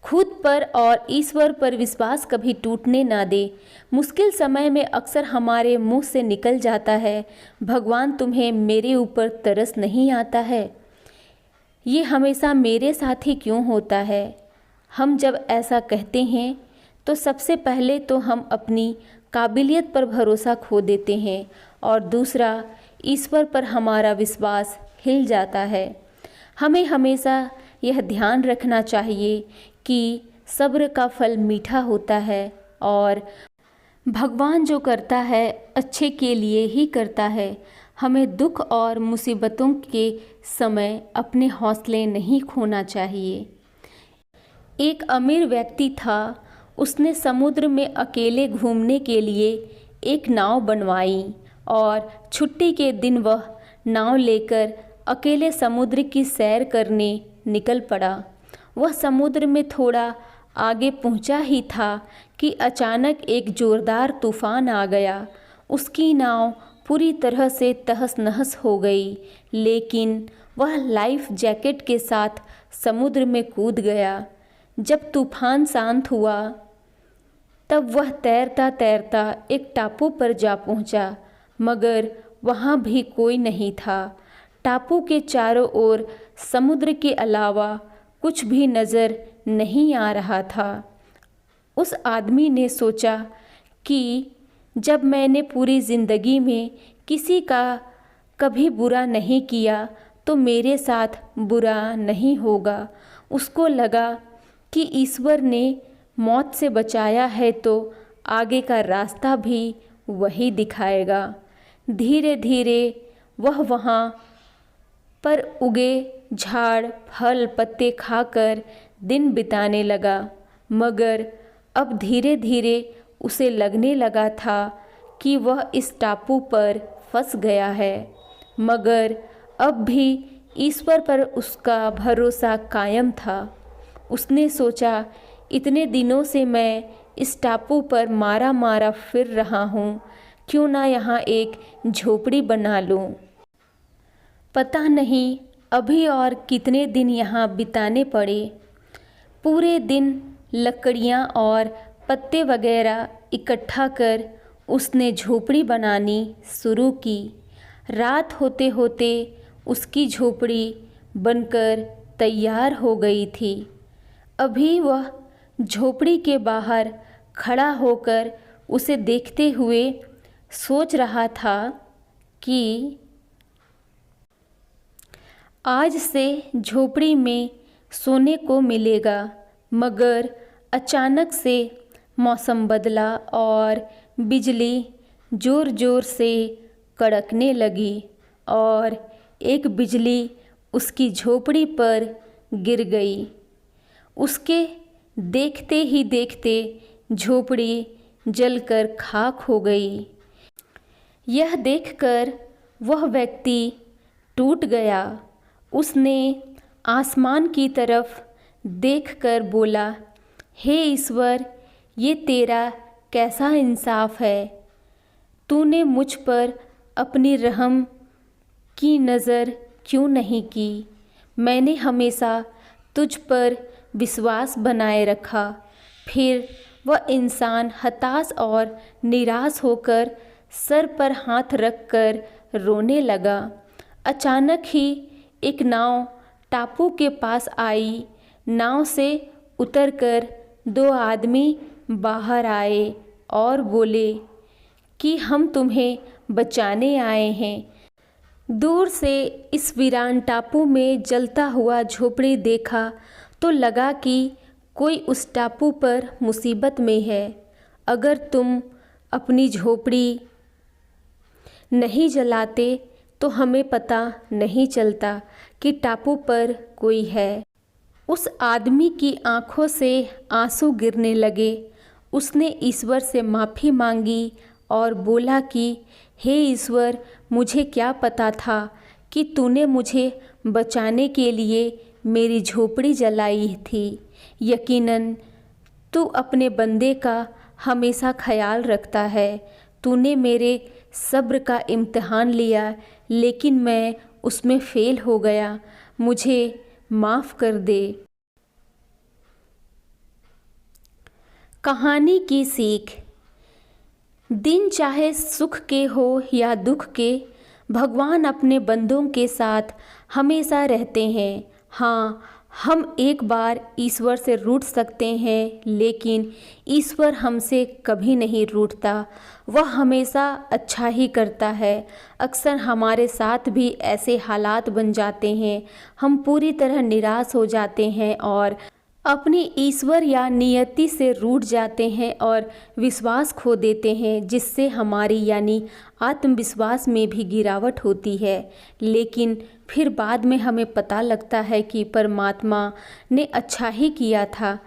खुद पर और ईश्वर पर विश्वास कभी टूटने ना दे। मुश्किल समय में अक्सर हमारे मुंह से निकल जाता है, भगवान तुम्हें मेरे ऊपर तरस नहीं आता है, ये हमेशा मेरे साथ ही क्यों होता है। हम जब ऐसा कहते हैं तो सबसे पहले तो हम अपनी काबिलियत पर भरोसा खो देते हैं और दूसरा ईश्वर पर हमारा विश्वास हिल जाता है। हमें हमेशा यह ध्यान रखना चाहिए कि सब्र का फल मीठा होता है और भगवान जो करता है अच्छे के लिए ही करता है। हमें दुख और मुसीबतों के समय अपने हौसले नहीं खोना चाहिए। एक अमीर व्यक्ति था, उसने समुद्र में अकेले घूमने के लिए एक नाव बनवाई और छुट्टी के दिन वह नाव लेकर अकेले समुद्र की सैर करने निकल पड़ा। वह समुद्र में थोड़ा आगे पहुंचा ही था कि अचानक एक जोरदार तूफान आ गया। उसकी नाव पूरी तरह से तहस नहस हो गई, लेकिन वह लाइफ जैकेट के साथ समुद्र में कूद गया। जब तूफान शांत हुआ तब वह तैरता तैरता एक टापू पर जा पहुंचा, मगर वहाँ भी कोई नहीं था। टापू के चारों ओर समुद्र के अलावा कुछ भी नज़र नहीं आ रहा था। उस आदमी ने सोचा कि जब मैंने पूरी ज़िंदगी में किसी का कभी बुरा नहीं किया तो मेरे साथ बुरा नहीं होगा। उसको लगा कि ईश्वर ने मौत से बचाया है तो आगे का रास्ता भी वही दिखाएगा। धीरे धीरे वह वहाँ पर उगे झाड़ फल पत्ते खाकर दिन बिताने लगा, मगर अब धीरे धीरे उसे लगने लगा था कि वह इस टापू पर फंस गया है। मगर अब भी ईश्वर पर उसका भरोसा कायम था। उसने सोचा, इतने दिनों से मैं इस टापू पर मारा मारा फिर रहा हूँ, क्यों ना यहाँ एक झोपड़ी बना लूँ। पता नहीं अभी और कितने दिन यहाँ बिताने पड़े। पूरे दिन लकड़ियाँ और पत्ते वगैरह इकट्ठा कर उसने झोपड़ी बनानी शुरू की। रात होते होते उसकी झोपड़ी बनकर तैयार हो गई थी। अभी वह झोपड़ी के बाहर खड़ा होकर उसे देखते हुए सोच रहा था कि आज से झोपड़ी में सोने को मिलेगा। मगर अचानक से मौसम बदला और बिजली ज़ोर ज़ोर से कड़कने लगी और एक बिजली उसकी झोपड़ी पर गिर गई। उसके देखते ही देखते झोपड़ी जलकर खाक हो गई। यह देखकर वह व्यक्ति टूट गया। उसने आसमान की तरफ देखकर बोला, हे ईश्वर, ये तेरा कैसा इंसाफ है। तूने मुझ पर अपनी रहम की नज़र क्यों नहीं की। मैंने हमेशा तुझ पर विश्वास बनाए रखा। फिर वह इंसान हताश और निराश होकर सर पर हाथ रखकर रोने लगा। अचानक ही एक नाव टापू के पास आई। नाव से उतरकर दो आदमी बाहर आए और बोले कि हम तुम्हें बचाने आए हैं। दूर से इस वीरान टापू में जलता हुआ झोपड़ी देखा तो लगा कि कोई उस टापू पर मुसीबत में है। अगर तुम अपनी झोपड़ी नहीं जलाते तो हमें पता नहीं चलता कि टापू पर कोई है। उस आदमी की आंखों से आंसू गिरने लगे। उसने ईश्वर से माफ़ी मांगी और बोला कि हे ईश्वर, मुझे क्या पता था कि तूने मुझे बचाने के लिए मेरी झोपड़ी जलाई थी। यकीनन तू अपने बंदे का हमेशा ख्याल रखता है। तूने मेरे सब्र का इम्तिहान लिया, लेकिन मैं उसमें फ़ेल हो गया। मुझे माफ़ कर दे। कहानी की सीख। दिन चाहे सुख के हो या दुख के, भगवान अपने बंदों के साथ हमेशा रहते हैं। हाँ, हम एक बार ईश्वर से रूठ सकते हैं, लेकिन ईश्वर हमसे कभी नहीं रूठता। वह हमेशा अच्छा ही करता है। अक्सर हमारे साथ भी ऐसे हालात बन जाते हैं, हम पूरी तरह निराश हो जाते हैं और अपनी ईश्वर या नियति से रूठ जाते हैं और विश्वास खो देते हैं, जिससे हमारी यानी आत्मविश्वास में भी गिरावट होती है। लेकिन फिर बाद में हमें पता लगता है कि परमात्मा ने अच्छा ही किया था,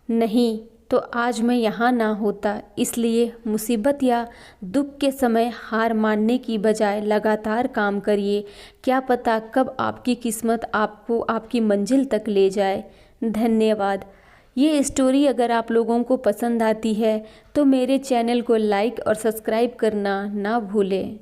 नहीं तो आज मैं यहाँ ना होता। इसलिए मुसीबत या दुख के समय हार मानने की बजाय लगातार काम करिए। क्या पता कब आपकी किस्मत आपको आपकी मंजिल तक ले जाए। धन्यवाद। ये स्टोरी अगर आप लोगों को पसंद आती है तो मेरे चैनल को लाइक और सब्सक्राइब करना ना भूलें।